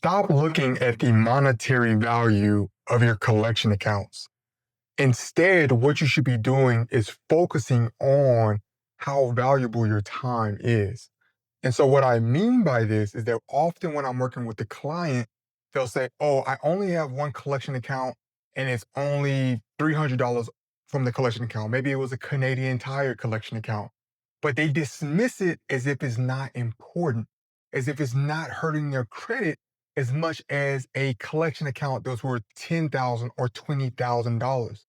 Stop looking at the monetary value of your collection accounts. Instead, what you should be doing is focusing on how valuable your time is. And so, what I mean by this is that often when I'm working with the client, they'll say, "Oh, I only have one collection account and it's only $300 from the collection account." Maybe it was a Canadian Tire collection account, but they dismiss it as if it's not important, as if it's not hurting their credit as much as a collection account that's worth $10,000 or $20,000.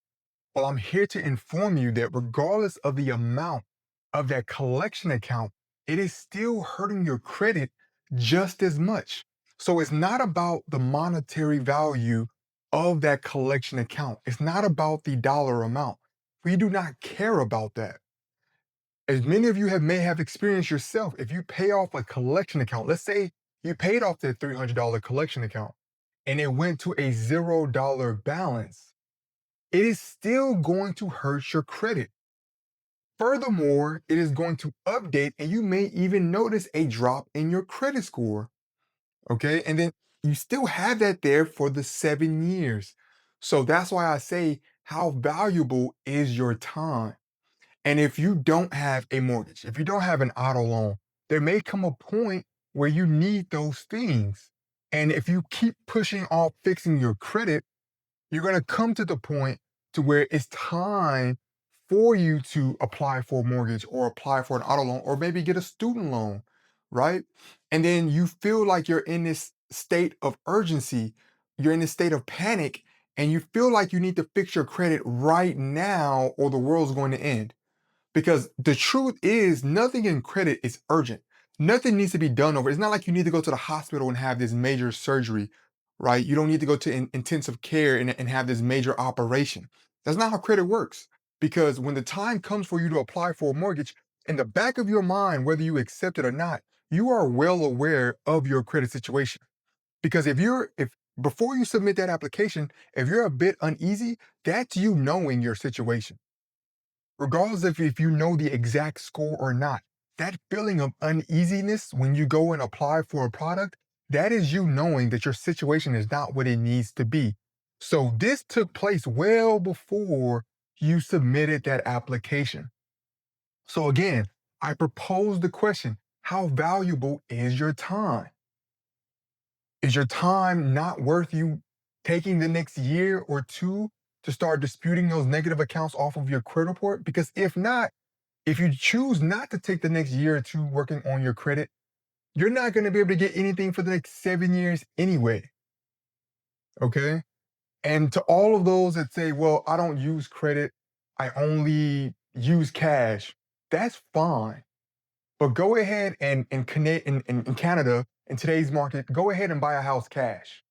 Well, I'm here to inform you that regardless of the amount of that collection account, it is still hurting your credit just as much. So it's not about the monetary value of that collection account. It's not about the dollar amount. We do not care about that. As many of you may have experienced yourself, if you pay off a collection account, let's say you paid off that $300 collection account and it went to a $0 balance, it is still going to hurt your credit. Furthermore, it is going to update and you may even notice a drop in your credit score. Okay. And then you still have that there for the 7 years. So that's why I say, how valuable is your time? And if you don't have a mortgage, if you don't have an auto loan, there may come a point where you need those things. And if you keep pushing off fixing your credit, you're going to come to the point to where it's time for you to apply for a mortgage or apply for an auto loan or maybe get a student loan, right? And then you feel like you're in this state of urgency, you're in this state of panic, and you feel like you need to fix your credit right now or the world's going to end. Because the truth is, nothing in credit is urgent. Nothing needs to be done over. It's not like you need to go to the hospital and have this major surgery, right? You don't need to go to intensive care and have this major operation. That's not how credit works. Because when the time comes for you to apply for a mortgage, in the back of your mind, whether you accept it or not, you are well aware of your credit situation. Because if before you submit that application, if you're a bit uneasy, that's you knowing your situation regardless of if you know the exact score or not, that feeling of uneasiness when you go and apply for a product, that is you knowing that your situation is not what it needs to be. So this took place well before you submitted that application. So again, I propose the question, how valuable is your time? Is your time not worth you taking the next year or two to start disputing those negative accounts off of your credit report? Because if not, if you choose not to take the next year or two working on your credit, you're not going to be able to get anything for the next 7 years anyway. Okay. And to all of those that say, well, I don't use credit, I only use cash, that's fine. But go ahead and in Canada, in today's market, go ahead and buy a house cash.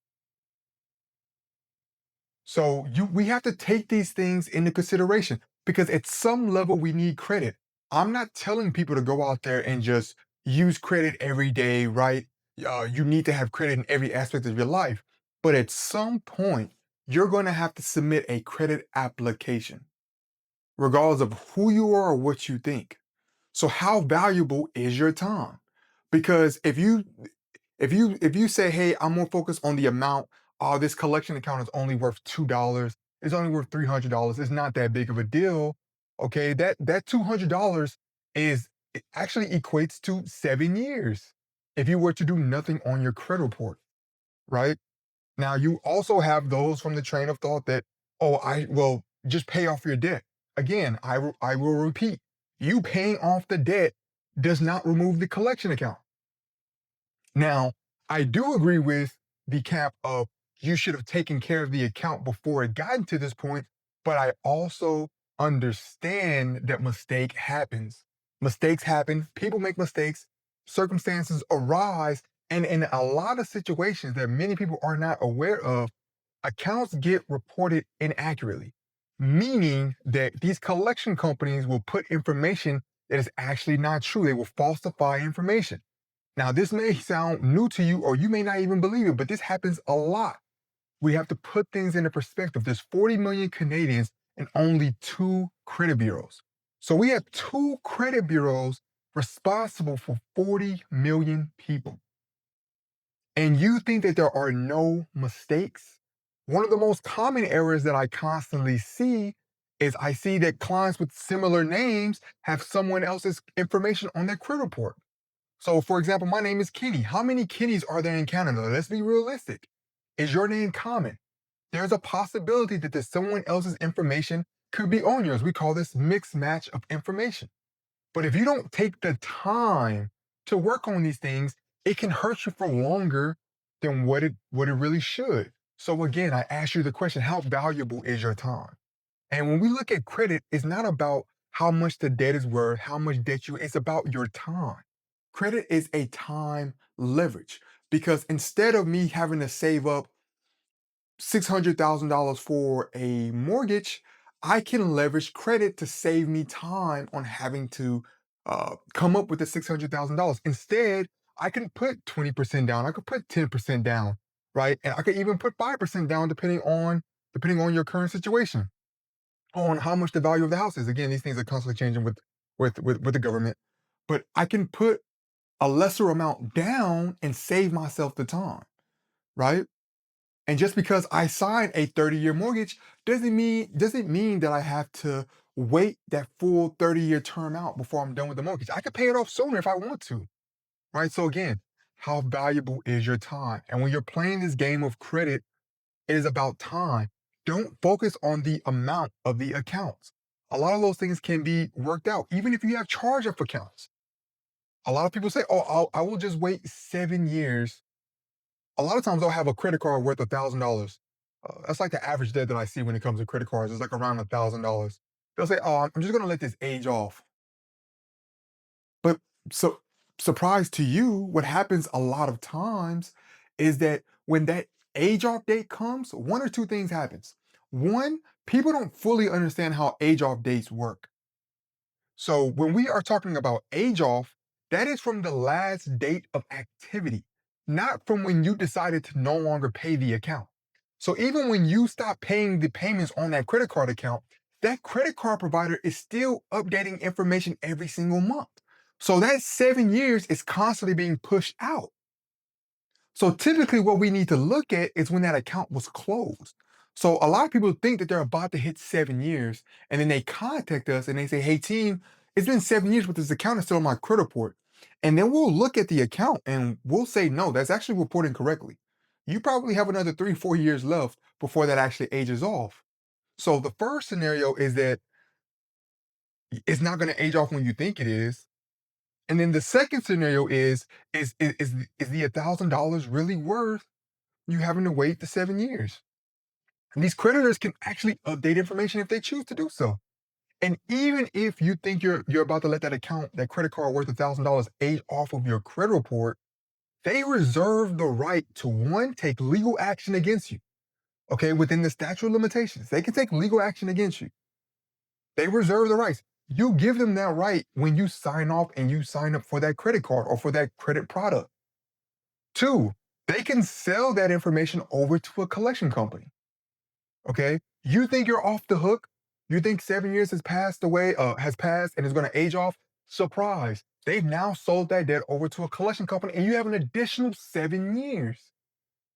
So we have to take these things into consideration because at some level we need credit. I'm not telling people to go out there and just use credit every day, right? You need to have credit in every aspect of your life. But at some point, you're going to have to submit a credit application, regardless of who you are or what you think. So how valuable is your time? Because if you say, hey, I'm more focused on the amount, oh, this collection account is only worth $2, it's only worth $300, it's not that big of a deal. Okay, that $200 is it actually equates to 7 years if you were to do nothing on your credit report, right? Now you also have those from the train of thought that, oh, I will just pay off your debt. Again, I will repeat, you paying off the debt does not remove the collection account. Now, I do agree with the cap of you should have taken care of the account before it got to this point, but I also understand that mistake happens. Mistakes happen, people make mistakes, circumstances arise, and in a lot of situations that many people are not aware of, accounts get reported inaccurately, meaning that these collection companies will put information that is actually not true. They will falsify information. Now, this may sound new to you, or you may not even believe it, but this happens a lot. We have to put things into perspective. There's 40 million Canadians and only two credit bureaus. So we have two credit bureaus responsible for 40 million people. and you think that there are no mistakes, one of the most common errors that I constantly see is I see that clients with similar names have someone else's information on their credit report. So, for example, my name is Kenny. How many Kennys are there in Canada? Let's be realistic. Is your name common? There's a possibility that there's someone else's information could be on yours. We call this mixed match of information. But if you don't take the time to work on these things, it can hurt you for longer than what it really should. So again, I ask you the question, how valuable is your time? And when we look at credit, it's not about how much the debt is worth, how much debt it's about your time. Credit is a time leverage because instead of me having to save up $600,000 for a mortgage, I can leverage credit to save me time on having to come up with the $600,000. Instead, I can put 20% down. I could put 10% down, right? And I could even put 5% down depending on your current situation, on how much the value of the house is. Again, these things are constantly changing with the government. But I can put a lesser amount down and save myself the time, right? And just because I signed a 30-year mortgage doesn't mean that I have to wait that full 30-year term out before I'm done with the mortgage. I could pay it off sooner if I want to, right? So again, how valuable is your time? And when you're playing this game of credit, it is about time. Don't focus on the amount of the accounts. A lot of those things can be worked out, even if you have charge-off accounts. A lot of people say, "Oh, I will just wait 7 years." A lot of times I'll have a credit card worth $1,000. That's like the average debt that I see when it comes to credit cards. It's like around $1,000. They'll say, "Oh, I'm just gonna let this age off." But so surprise to you, what happens a lot of times is that when that age off date comes, one or two things happens. One, people don't fully understand how age off dates work. So when we are talking about age off, that is from the last date of activity, not from when you decided to no longer pay the account. So even when you stop paying the payments on that credit card account, that credit card provider is still updating information every single month. So that 7 years is constantly being pushed out. So typically, what we need to look at is when that account was closed. So a lot of people think that they're about to hit 7 years, and then they contact us and they say, "Hey, team, it's been 7 years, but this account is still on my credit report." And then we'll look at the account and we'll say, "No, that's actually reporting correctly. You probably have another 3, 4 years left before that actually ages off." So the first scenario is that it's not going to age off when you think it is. And then the second scenario is the $1,000 really worth you having to wait the 7 years? And these creditors can actually update information if they choose to do so. And even if you think you're about to let that account, that credit card worth $1,000 age off of your credit report, they reserve the right to one, take legal action against you. Okay, within the statute of limitations, they can take legal action against you. They reserve the rights. You give them that right when you sign off and you sign up for that credit card or for that credit product. Two, they can sell that information over to a collection company. Okay, you think you're off the hook? You think 7 years has passed and is going to age off? Surprise! They've now sold that debt over to a collection company, and you have an additional 7 years.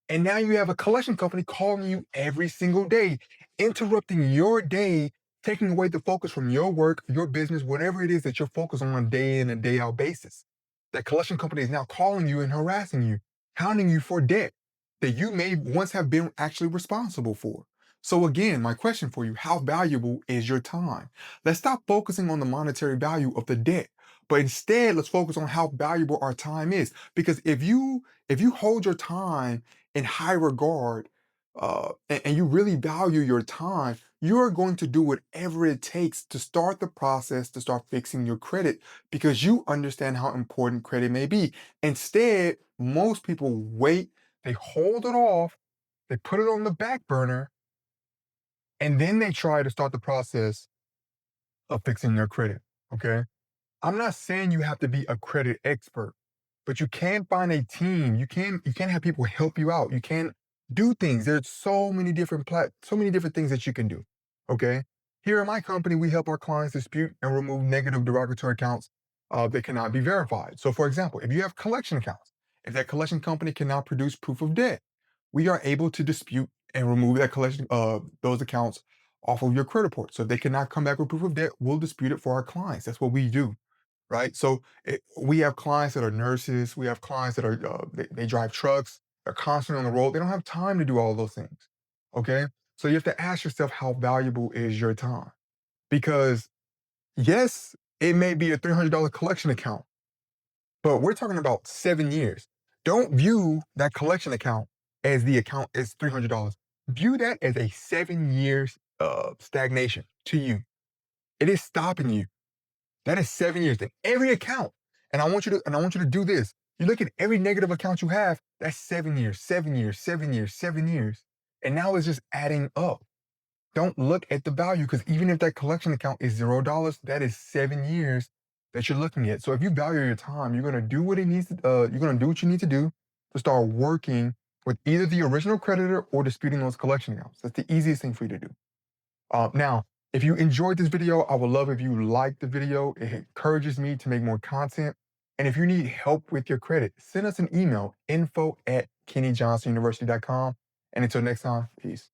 And now you have a collection company calling you every single day, interrupting your day, taking away the focus from your work, your business, whatever it is that you're focused on a day in and day out basis. That collection company is now calling you and harassing you, hounding you for debt that you may once have been actually responsible for. So, again, my question for you, how valuable is your time? Let's stop focusing on the monetary value of the debt, but instead, let's focus on how valuable our time is. Because if you hold your time in high regard, and you really value your time, you are going to do whatever it takes to start the process to start fixing your credit because you understand how important credit may be. Instead, most people wait, they hold it off, they put it on the back burner, and then they try to start the process of fixing their credit. Okay. I'm not saying you have to be a credit expert, but you can find a team. You can have people help you out. You can do things. There's so many different things that you can do. Okay. Here in my company, we help our clients dispute and remove negative derogatory accounts that cannot be verified. So, for example, if you have collection accounts If that collection company cannot produce proof of debt, we are able to dispute and remove that collection those accounts off of your credit report. So if they cannot come back with proof of debt, we'll dispute it for our clients. That's what we do, right? So we have clients that are nurses. We have clients that are they drive trucks. They're constantly on the road. They don't have time to do all of those things. Okay, so you have to ask yourself, how valuable is your time? Because yes, it may be a $300 collection account, but we're talking about 7 years. Don't view that collection account as the account is $300. View that as a 7 years stagnation to you. It is stopping you. That is 7 years. In every account. And I want you to do this. You look at every negative account you have, that's 7 years, 7 years, 7 years, 7 years. And now it's just adding up. Don't look at the value, because even if that collection account is $0, that is 7 years that you're looking at. So if you value your time, you're gonna do what it needs to. You're gonna do what you need to do to start working with either the original creditor or disputing those collection accounts. That's the easiest thing for you to do. Now, if you enjoyed this video, I would love if you liked the video. It encourages me to make more content. And if you need help with your credit, send us an email, info@kennyjohnsonuniversity.com. And until next time, peace.